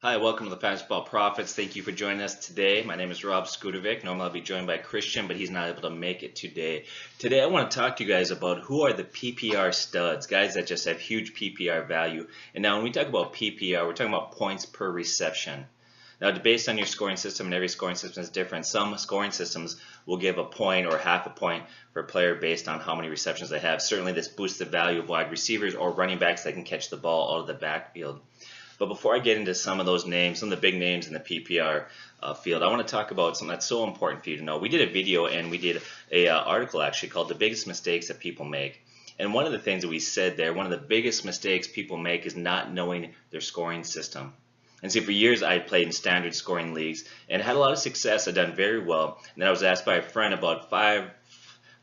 Hi, welcome to the Basketball Profits. Thank you for joining us today. My name is Rob Skudovic. Normally I'll be joined by Christian, but he's not able to make it today. Today I want to talk to you guys about who are the PPR studs, guys that just have huge PPR value. And now when we talk about PPR, we're talking about points per reception. Now, based on your scoring system, and every scoring system is different, some scoring systems will give a point or half a point for a player based on how many receptions they have. Certainly this boosts the value of wide receivers or running backs that can catch the ball out of the backfield. But before I get into some of those names, some of the big names in the PPR field, I want to talk about something that's so important for you to know. We did a video and we did a article actually called The Biggest Mistakes That People Make. And one of the things that we said there, one of the biggest mistakes people make is not knowing their scoring system. And see, for years I played in standard scoring leagues and had a lot of success. I'd done very well. And then I was asked by a friend about 5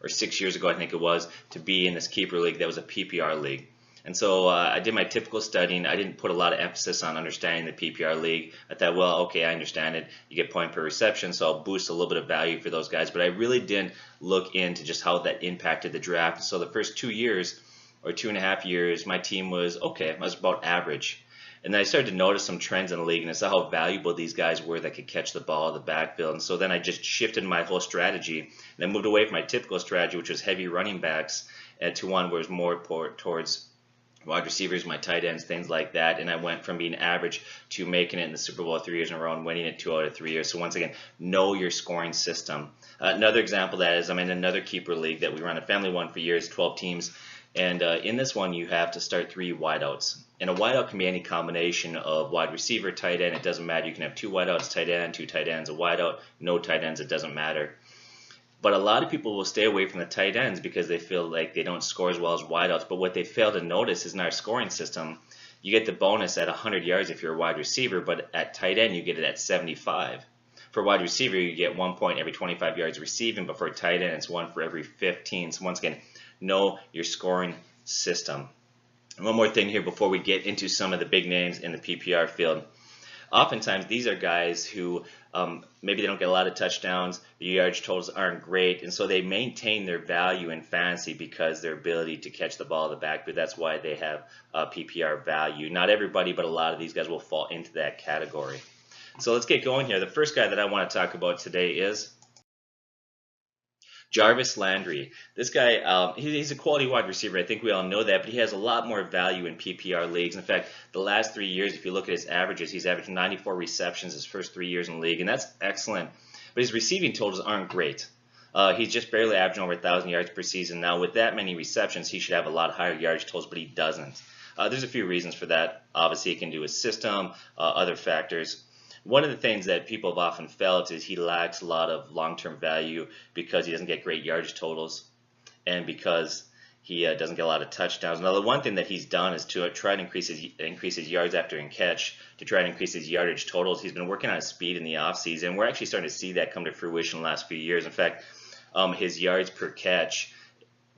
or 6 years ago, I think it was, to be in this keeper league that was a PPR league. And so I did my typical studying. I didn't put a lot of emphasis on understanding the PPR league. I thought, well, okay, I understand it. You get point per reception, so I'll boost a little bit of value for those guys. But I really didn't look into just how that impacted the draft. So the first 2 years or 2.5 years, my team was okay. I was about average. And then I started to notice some trends in the league, and I saw how valuable these guys were that could catch the ball in the backfield. And so then I just shifted my whole strategy, and I moved away from my typical strategy, which was heavy running backs, to one where it was more towards wide receivers, my tight ends, things like that. And I went from being average to making it in the Super Bowl 3 years in a row and winning it 2 out of 3 years. So once again, know your scoring system. Another example of that is I'm in another keeper league that we run, a family one for years, 12 teams. And in this one, you have to start 3 wideouts. And a wideout can be any combination of wide receiver, tight end. It doesn't matter. You can have 2 wideouts, tight end, 2 tight ends, a wideout, no tight ends. It doesn't matter. But a lot of people will stay away from the tight ends because they feel like they don't score as well as wideouts. But what they fail to notice is in our scoring system, you get the bonus at 100 yards if you're a wide receiver, but at tight end, you get it at 75. For a wide receiver, you get 1 point every 25 yards receiving, but for a tight end, it's 1 for every 15. So once again, know your scoring system. And one more thing here before we get into some of the big names in the PPR field. Oftentimes, these are guys who maybe they don't get a lot of touchdowns, the yardage totals aren't great, and so they maintain their value in fantasy because their ability to catch the ball in the backfield. That's why they have PPR value. Not everybody, but a lot of these guys will fall into that category. So let's get going here. The first guy that I want to talk about today is Jarvis Landry. This guy, he's a quality wide receiver. I think we all know that, but he has a lot more value in PPR leagues. In fact, the last 3 years, if you look at his averages, he's averaged 94 receptions his first 3 years in the league, and that's excellent. But his receiving totals aren't great. He's just barely averaging over 1,000 yards per season. Now, with that many receptions, he should have a lot higher yardage totals, but he doesn't. There's a few reasons for that. Obviously, it can do with system, other factors. One of the things that people have often felt is he lacks a lot of long-term value because he doesn't get great yardage totals and because he doesn't get a lot of touchdowns. Now, the one thing that he's done is to try to increase his yards after catch, to try to increase his yardage totals. He's been working on his speed in the offseason. We're actually starting to see that come to fruition in the last few years. In fact, his yards per catch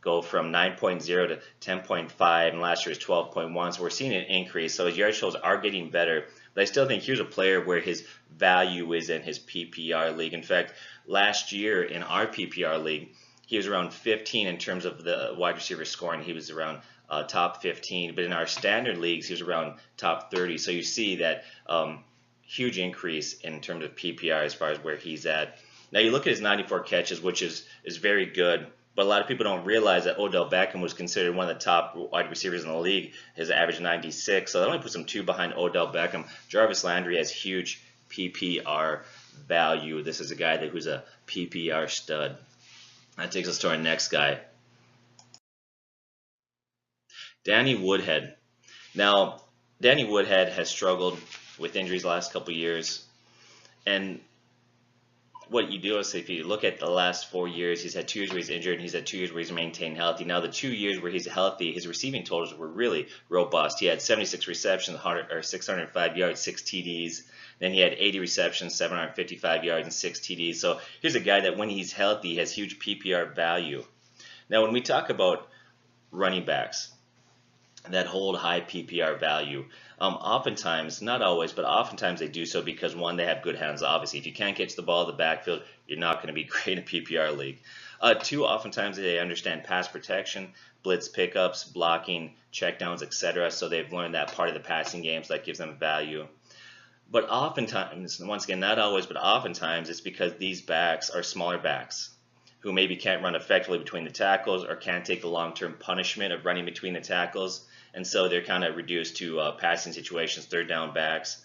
go from 9.0 to 10.5, and last year was 12.1. So we're seeing an increase. So his yardage totals are getting better. But I still think here's a player where his value is in his PPR league. In fact, last year in our PPR league, he was around 15 in terms of the wide receiver scoring. He was around top 15. But in our standard leagues, he was around top 30. So you see that huge increase in terms of PPR as far as where he's at. Now you look at his 94 catches, which is very good. But a lot of people don't realize that Odell Beckham was considered one of the top wide receivers in the league. His average 96, so that only puts him 2 behind Odell Beckham. Jarvis Landry has huge PPR value. This is a guy who's a PPR stud. That takes us to our next guy, Danny Woodhead. Now, Danny Woodhead has struggled with injuries the last couple years, and what you do is if you look at the last 4 years, he's had 2 years where he's injured and he's had 2 years where he's maintained healthy. Now the 2 years where he's healthy, his receiving totals were really robust. He had 76 receptions, 605 yards, 6 TDs. Then he had 80 receptions, 755 yards, and 6 TDs. So here's a guy that when he's healthy has huge PPR value. Now when we talk about running backs that hold high PPR value, oftentimes, not always, but oftentimes they do so because, one, they have good hands. Obviously, if you can't catch the ball in the backfield, you're not going to be great in a PPR league. 2, oftentimes they understand pass protection, blitz pickups, blocking, checkdowns, etc. So they've learned that part of the passing game, so that gives them value. But oftentimes, once again, not always, but oftentimes, it's because these backs are smaller backs who maybe can't run effectively between the tackles or can't take the long-term punishment of running between the tackles. And so they're kind of reduced to passing situations, third down backs.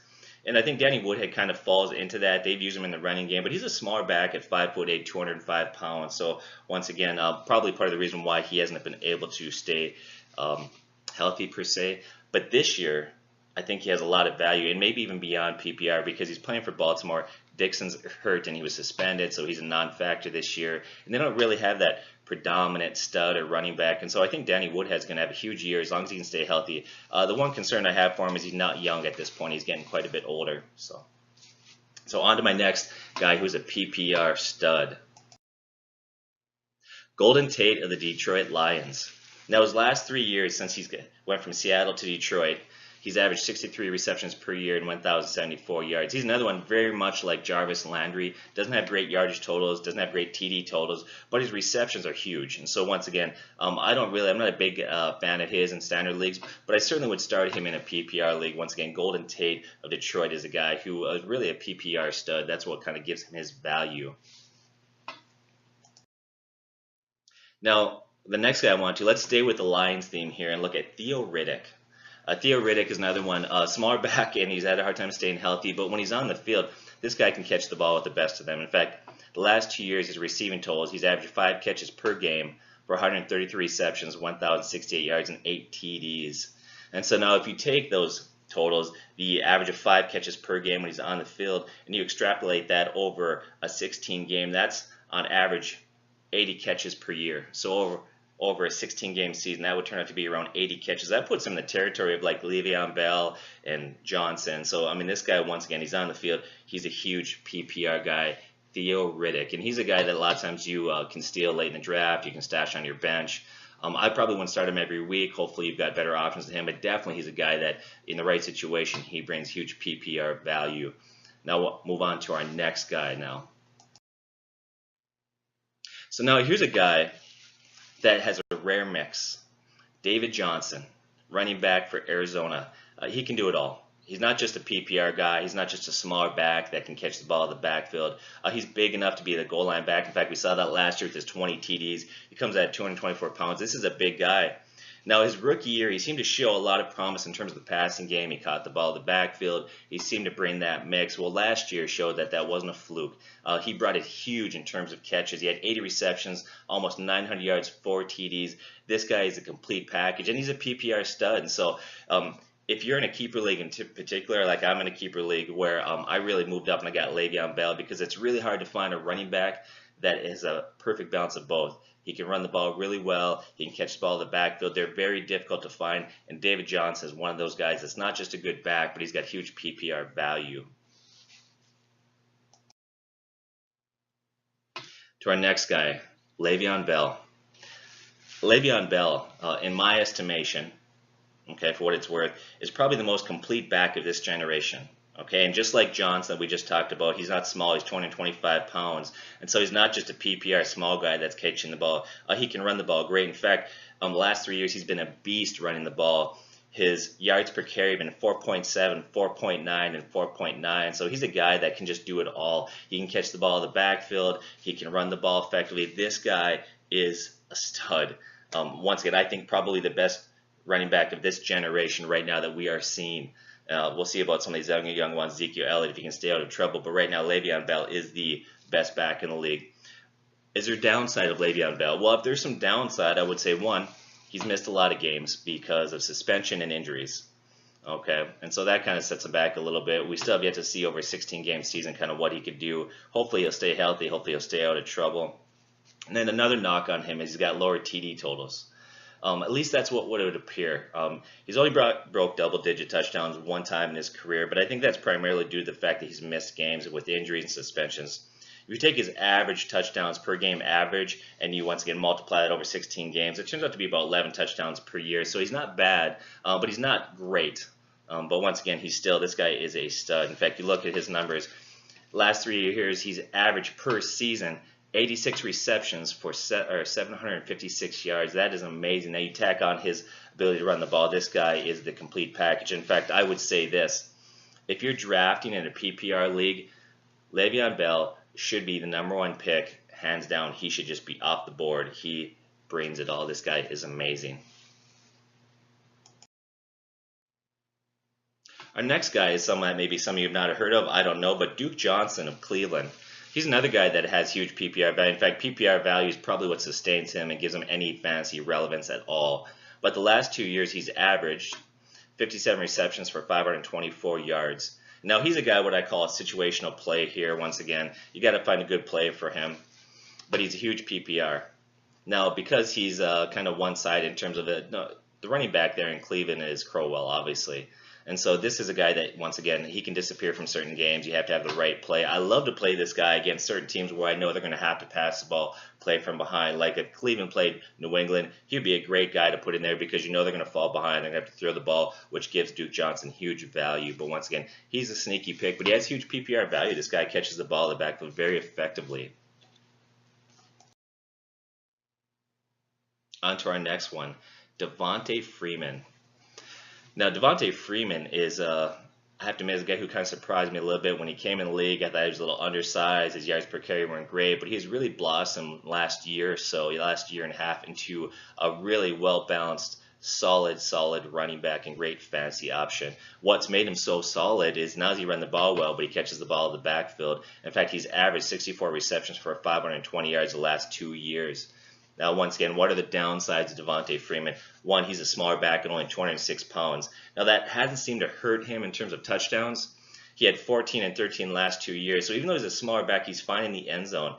And I think Danny Woodhead kind of falls into that. They've used him in the running game, but he's a smaller back at 5'8", 205 pounds. So once again, probably part of the reason why he hasn't been able to stay healthy per se. But this year, I think he has a lot of value, and maybe even beyond PPR, because he's playing for Baltimore. Dixon's hurt and he was suspended, so he's a non-factor this year. And they don't really have that predominant stud or running back. And so I think Danny Woodhead's going to have a huge year as long as he can stay healthy. The one concern I have for him is he's not young at this point. He's getting quite a bit older. So on to my next guy who's a PPR stud. Golden Tate of the Detroit Lions. Now his last 3 years since he went from Seattle to Detroit, he's averaged 63 receptions per year and 1,074 yards. He's another one very much like Jarvis Landry. Doesn't have great yardage totals, doesn't have great TD totals, but his receptions are huge. And so once again, I'm not a big fan of his in standard leagues, but I certainly would start him in a PPR league. Once again, Golden Tate of Detroit is a guy who is really a PPR stud. That's what kind of gives him his value. Now, the next guy let's stay with the Lions theme here and look at Theo Riddick. Theo Riddick is another one, smaller back, and he's had a hard time staying healthy, but when he's on the field, this guy can catch the ball with the best of them. In fact, the last 2 years, his receiving totals, he's averaged 5 catches per game for 133 receptions, 1,068 yards, and 8 TDs. And so now if you take those totals, the average of 5 catches per game when he's on the field, and you extrapolate that over a 16 game, that's on average 80 catches per year. So over a 16-game season, that would turn out to be around 80 catches. That puts him in the territory of like Le'Veon Bell and Johnson. So, I mean, this guy, once again, he's on the field. He's a huge PPR guy, Theo Riddick. And he's a guy that a lot of times you can steal late in the draft. You can stash on your bench. I probably wouldn't start him every week. Hopefully you've got better options than him. But definitely he's a guy that, in the right situation, he brings huge PPR value. Now we'll move on to our next guy now. So now here's a guy that has a rare mix. David Johnson, running back for Arizona. He can do it all. He's not just a PPR guy. He's not just a smaller back that can catch the ball in the backfield. He's big enough to be the goal line back. In fact, we saw that last year with his 20 TDs. He comes at 224 pounds. This is a big guy. Now, his rookie year, he seemed to show a lot of promise in terms of the passing game. He caught the ball in the backfield. He seemed to bring that mix. Well, last year showed that that wasn't a fluke. He brought it huge in terms of catches. He had 80 receptions, almost 900 yards, 4 TDs. This guy is a complete package, and he's a PPR stud. And so if you're in a keeper league in particular, like I'm in a keeper league where I really moved up and I got Le'Veon Bell, because it's really hard to find a running back that is a perfect balance of both. He can run the ball really well. He can catch the ball in the backfield. They're very difficult to find. And David Johnson is one of those guys that's not just a good back, but he's got huge PPR value. To our next guy, Le'Veon Bell. Le'Veon Bell, in my estimation, okay, for what it's worth, is probably the most complete back of this generation. Okay, and just like Johnson that we just talked about, he's not small, he's 225 pounds. And so he's not just a PPR small guy that's catching the ball. He can run the ball great. In fact, the last 3 years he's been a beast running the ball. His yards per carry have been 4.7, 4.9, and 4.9. So he's a guy that can just do it all. He can catch the ball in the backfield. He can run the ball effectively. This guy is a stud. Once again, I think probably the best running back of this generation right now that we are seeing. We'll see about some of these young ones, Ezekiel Elliott, if he can stay out of trouble. But right now, Le'Veon Bell is the best back in the league. Is there downside of Le'Veon Bell? Well, if there's some downside, I would say, one, he's missed a lot of games because of suspension and injuries. Okay, and so that kind of sets him back a little bit. We still have yet to see over a 16-game season kind of what he could do. Hopefully he'll stay healthy. Hopefully he'll stay out of trouble. And then another knock on him is he's got lower TD totals. At least that's what would appear. He's only broke double-digit touchdowns one time in his career, but I think that's primarily due to the fact that he's missed games with injuries and suspensions. If you take his average touchdowns per game average and you once again multiply that over 16 games, it turns out to be about 11 touchdowns per year. So he's not bad, but he's not great. But once again, this guy is a stud. In fact, you look at his numbers. Last 3 years, he's averaged per season 86 receptions for 756 yards. That is amazing. Now you tack on his ability to run the ball. This guy is the complete package. In fact, I would say this. if you're drafting in a PPR league, Le'Veon Bell should be the #1 pick, hands down. He should just be off the board. He brings it all. This guy is amazing. Our next guy is someone that maybe some of you have not heard of, I don't know, but Duke Johnson of Cleveland. He's another guy that has huge PPR value. In fact, PPR value is probably what sustains him and gives him any fantasy relevance at all. But the last 2 years, he's averaged 57 receptions for 524 yards. Now, he's a guy what I call a situational play here. Once again, you got to find a good play for him. But he's a huge PPR. Now, because he's kind of one-sided in terms of the running back there in Cleveland is Crowell, obviously. And so this is a guy that, once again, he can disappear from certain games. You have to have the right play. I love to play this guy against certain teams where I know they're going to have to pass the ball, play from behind. Like if Cleveland played New England, he'd be a great guy to put in there because you know they're going to fall behind. They're going to have to throw the ball, which gives Duke Johnson huge value. But once again, he's a sneaky pick, but he has huge PPR value. This guy catches the ball in the backfield very effectively. On to our next one, Devonta Freeman. Now, Devonta Freeman is, I have to admit, is a guy who kind of surprised me a little bit when he came in the league. I thought he was a little undersized. His yards per carry weren't great, but he's really blossomed last year or so, last year and a half, into a really well-balanced, solid running back and great fantasy option. What's made him so solid is not only he run the ball well, but he catches the ball in the backfield. In fact, he's averaged 64 receptions for 520 yards the last 2 years. Now, once again, what are the downsides of Devonta Freeman? One, he's a smaller back at only 206 pounds. Now, that hasn't seemed to hurt him in terms of touchdowns. He had 14 and 13 last 2 years. So even though he's a smaller back, he's finding the end zone.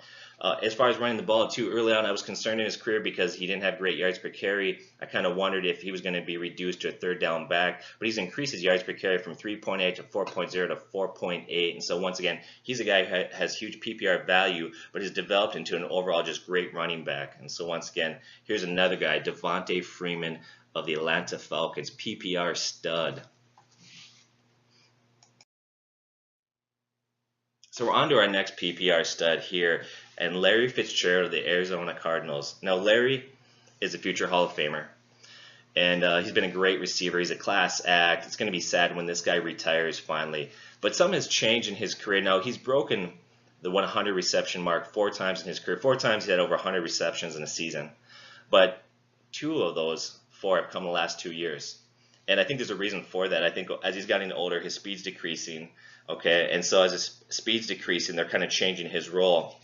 As far as running the ball, too, early on I was concerned in his career because he didn't have great yards per carry. I kind of wondered if he was going to be reduced to a third down back. But he's increased his yards per carry from 3.8 to 4.0 to 4.8. And so once again, he's a guy who has huge PPR value, but has developed into an overall just great running back. And so once again, here's another guy, Devonta Freeman of the Atlanta Falcons, PPR stud. So we're on to our next PPR stud here, and Larry Fitzgerald of the Arizona Cardinals. Now, Larry is a future Hall of Famer, and he's been a great receiver. He's a class act. It's going to be sad when this guy retires finally. But something has changed in his career. Now, he's broken the 100 reception mark 4 times in his career. 4 times he had over 100 receptions in a season. But 2 of those 4 have come in the last 2 years. And I think there's a reason for that. I think as he's gotten older, his speed's decreasing. Okay, and so as his speed's decreasing, they're kind of changing his role.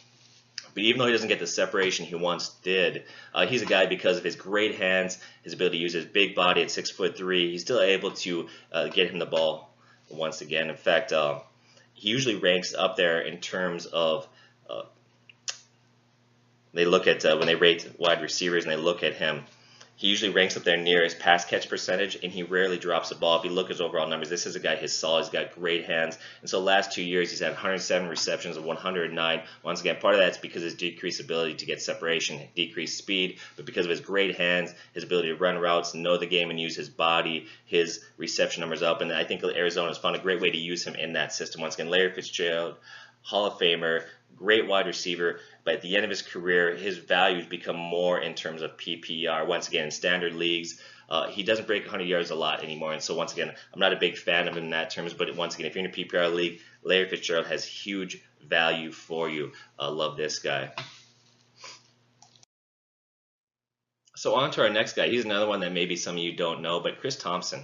But even though he doesn't get the separation he once did, he's a guy because of his great hands, his ability to use his big body at 6'3", he's still able to get him the ball once again. In fact, he usually ranks up there in terms of they look at when they rate wide receivers and they look at him. He usually ranks up there near his pass catch percentage, and he rarely drops the ball. If you look at his overall numbers, this is a guy who's solid. He's got great hands. And so last 2 years, he's had 107 receptions of 109. Once again, part of that's because of his decreased ability to get separation, decreased speed, but because of his great hands, his ability to run routes, know the game, and use his body, his reception numbers up. And I think Arizona's found a great way to use him in that system. Once again, Larry Fitzgerald, Hall of Famer, great wide receiver, but at the end of his career, his values become more in terms of PPR. Once again, in standard leagues, he doesn't break 100 yards a lot anymore. And so once again, I'm not a big fan of him in that terms, but once again, if you're in a PPR league, Larry Fitzgerald has huge value for you. Love this guy. So on to our next guy. He's another one that maybe some of you don't know, but Chris Thompson.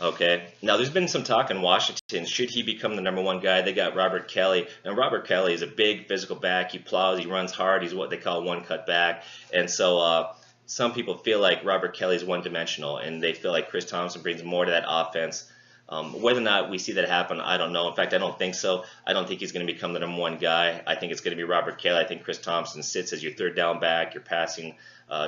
Okay, now there's been some talk in Washington. Should he become the #1 guy? They got Robert Kelly, and Robert Kelly is a big physical back. He plows, he runs hard. He's what they call one-cut back, and so some people feel like Robert Kelly is one-dimensional, and they feel like Chris Thompson brings more to that offense. Whether or not we see that happen, I don't know. In fact, I don't think so. I don't think he's going to become the #1 guy. I think it's going to be Robert Kelly. I think Chris Thompson sits as your third down back, your passing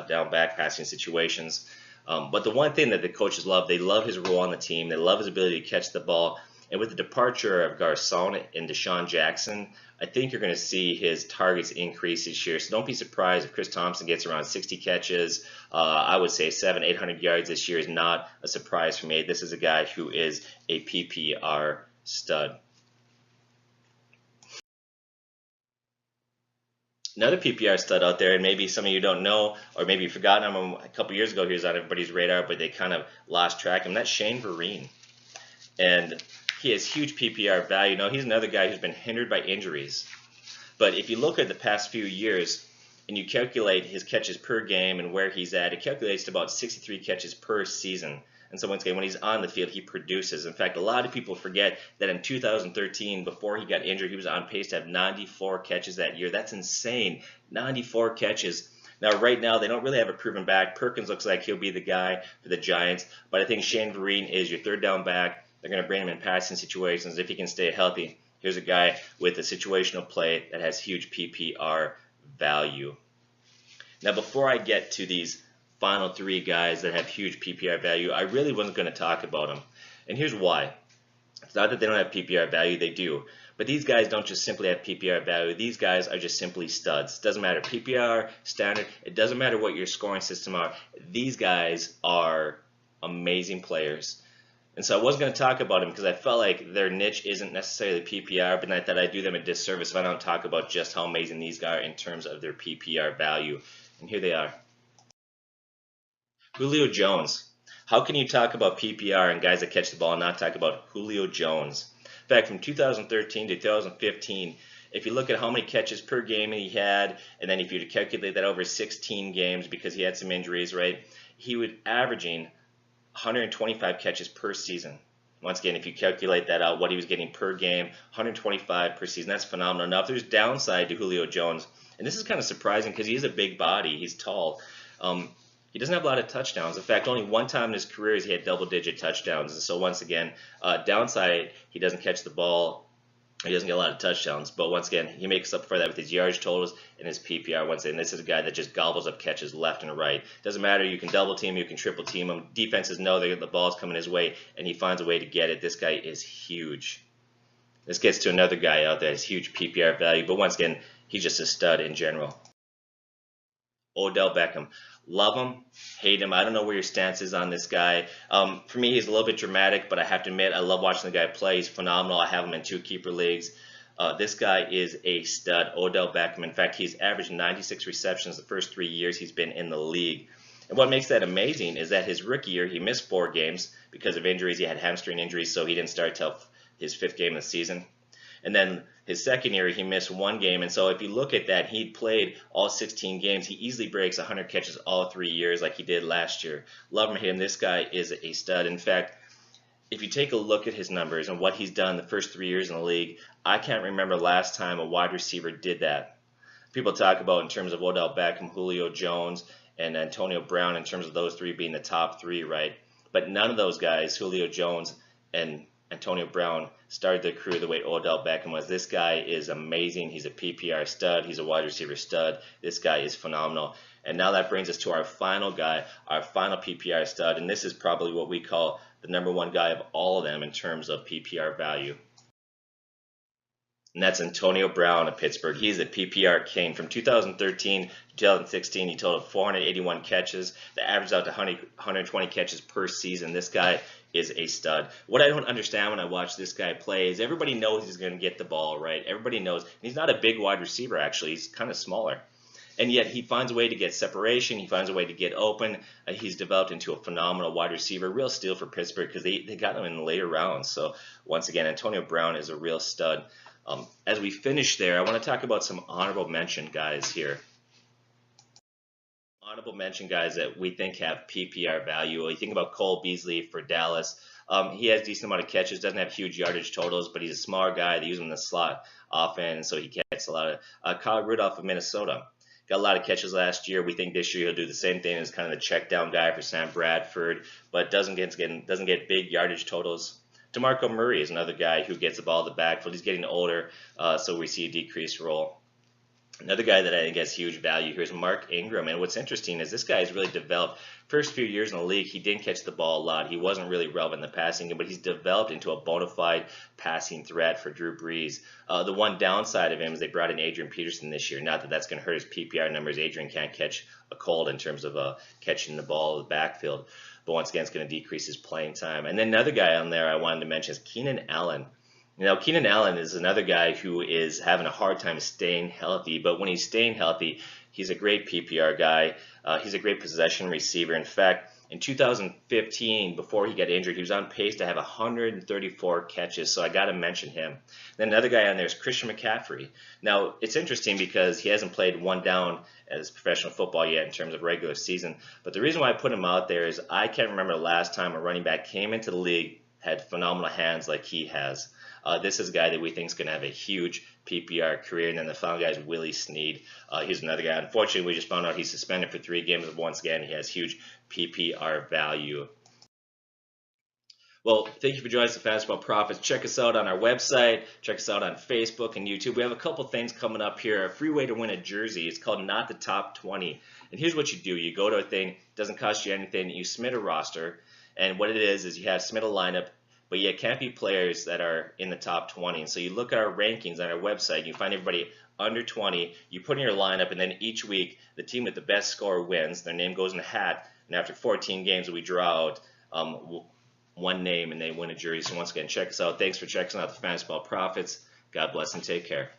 down back passing situations. But the one thing that the coaches love, they love his role on the team. They love his ability to catch the ball. And with the departure of Garcon and Deshaun Jackson, I think you're going to see his targets increase this year. So don't be surprised if Chris Thompson gets around 60 catches. I would say 700-800 yards this year is not a surprise for me. This is a guy who is a PPR stud. Another PPR stud out there, and maybe some of you don't know, or maybe you've forgotten him. A couple years ago, he was on everybody's radar, but they kind of lost track of him. That's Shane Vereen. And he has huge PPR value. Now, he's another guy who's been hindered by injuries. But if you look at the past few years and you calculate his catches per game and where he's at, it calculates to about 63 catches per season. And so once again, when he's on the field, he produces. In fact, a lot of people forget that in 2013, before he got injured, he was on pace to have 94 catches that year. That's insane. 94 catches. Now, right now, they don't really have a proven back. Perkins looks like he'll be the guy for the Giants. But I think Shane Vereen is your third down back. They're going to bring him in passing situations if he can stay healthy. Here's a guy with a situational play that has huge PPR value. Now, before I get to these final three guys that have huge PPR value, I really wasn't going to talk about them. And here's why. It's not that they don't have PPR value, they do. But these guys don't just simply have PPR value. These guys are just simply studs. It doesn't matter PPR, standard, it doesn't matter what your scoring system are. These guys are amazing players. And so I wasn't going to talk about them because I felt like their niche isn't necessarily PPR, but I thought I'd do them a disservice if I don't talk about just how amazing these guys are in terms of their PPR value. And here they are. Julio Jones. How can you talk about PPR and guys that catch the ball and not talk about Julio Jones? In fact, from 2013 to 2015, if you look at how many catches per game he had, and then if you calculate that over 16 games because he had some injuries, right, he was averaging 125 catches per season. Once again, if you calculate that out, what he was getting per game, 125 per season, that's phenomenal. Now, if there's downside to Julio Jones, and this is kind of surprising because he is a big body, he's tall, he doesn't have a lot of touchdowns. In fact, only one time in his career has he had double-digit touchdowns. And so once again, downside, he doesn't catch the ball. He doesn't get a lot of touchdowns. But once again, he makes up for that with his yardage totals and his PPR. Once again, this is a guy that just gobbles up catches left and right. Doesn't matter. You can double team, you can triple team him. Defenses know that the ball's coming his way, and he finds a way to get it. This guy is huge. This gets to another guy out there that has huge PPR value. But once again, he's just a stud in general. Odell Beckham. Love him, hate him. I don't know where your stance is on this guy. For me, he's a little bit dramatic, but I have to admit, I love watching the guy play. He's phenomenal. I have him in 2 keeper leagues. This guy is a stud, Odell Beckham. In fact, he's averaged 96 receptions the first 3 years he's been in the league. And what makes that amazing is that his rookie year, he missed 4 games because of injuries. He had hamstring injuries, so he didn't start till his 5th game of the season. And then his second year, he missed 1 game. And so if you look at that, he played all 16 games. He easily breaks 100 catches all 3 years like he did last year. Love him, hate him. This guy is a stud. In fact, if you take a look at his numbers and what he's done the first 3 years in the league, I can't remember last time a wide receiver did that. People talk about in terms of Odell Beckham, Julio Jones, and Antonio Brown in terms of those 3 being the top 3, right? But none of those guys, Julio Jones and Antonio Brown, started their career the way Odell Beckham was. This guy is amazing. He's a PPR stud. He's a wide receiver stud. This guy is phenomenal. And now that brings us to our final guy, our final PPR stud. And this is probably what we call the #1 guy of all of them in terms of PPR value. And that's Antonio Brown of Pittsburgh. He's a PPR king. From 2013 to 2016, he totaled 481 catches. That averaged out to 120 catches per season. This guy is a stud. What I don't understand when I watch this guy play is everybody knows he's going to get the ball, right? Everybody knows. He's not a big wide receiver, actually. He's kind of smaller. And yet he finds a way to get separation. He finds a way to get open. He's developed into a phenomenal wide receiver. Real steal for Pittsburgh because they got him in the later rounds. So once again, Antonio Brown is a real stud. As we finish there, I want to talk about some honorable mention guys here. Honorable mention guys that we think have PPR value. You think about Cole Beasley for Dallas. He has a decent amount of catches, doesn't have huge yardage totals, but he's a smaller guy. They use him in the slot often, so he gets a lot of. Kyle Rudolph of Minnesota. Got a lot of catches last year. We think this year he'll do the same thing as kind of the check down guy for Sam Bradford, but doesn't get big yardage totals. DeMarco Murray is another guy who gets the ball in the backfield. He's getting older, so we see a decreased role. Another guy that I think has huge value here is Mark Ingram. And what's interesting is this guy has really developed. First few years in the league, he didn't catch the ball a lot. He wasn't really relevant in the passing game, but he's developed into a bona fide passing threat for Drew Brees. The one downside of him is they brought in Adrian Peterson this year. Not that that's going to hurt his PPR numbers. Adrian can't catch a cold in terms of catching the ball in the backfield. But once again, it's going to decrease his playing time. And then another guy on there I wanted to mention is Keenan Allen. Now, Keenan Allen is another guy who is having a hard time staying healthy, but when he's staying healthy, he's a great PPR guy. He's a great possession receiver. In fact, In 2015, before he got injured, he was on pace to have 134 catches, so I got to mention him. Then another guy on there is Christian McCaffrey. Now, it's interesting because he hasn't played one down as professional football yet in terms of regular season, but the reason why I put him out there is I can't remember the last time a running back came into the league, had phenomenal hands like he has. This is a guy that we think is going to have a huge PPR career. And then the final guy is Willie Snead. He's another guy. Unfortunately, we just found out he's suspended for 3 games. But once again, he has huge PPR value. Well, thank you for joining us at Fastball Profits. Check us out on our website. Check us out on Facebook and YouTube. We have a couple things coming up here. A free way to win a jersey. It's called Not the Top 20. And here's what you do. You go to a thing. It doesn't cost you anything. You submit a roster. And what it is you have submit a lineup. But yeah, it can't be players that are in the top 20. And so you look at our rankings on our website, you find everybody under 20, you put in your lineup, and then each week the team with the best score wins. Their name goes in a hat, and after 14 games we draw out one name and they win a jersey. So once again, check us out. Thanks for checking out the Fantasy Ball Profits. God bless and take care.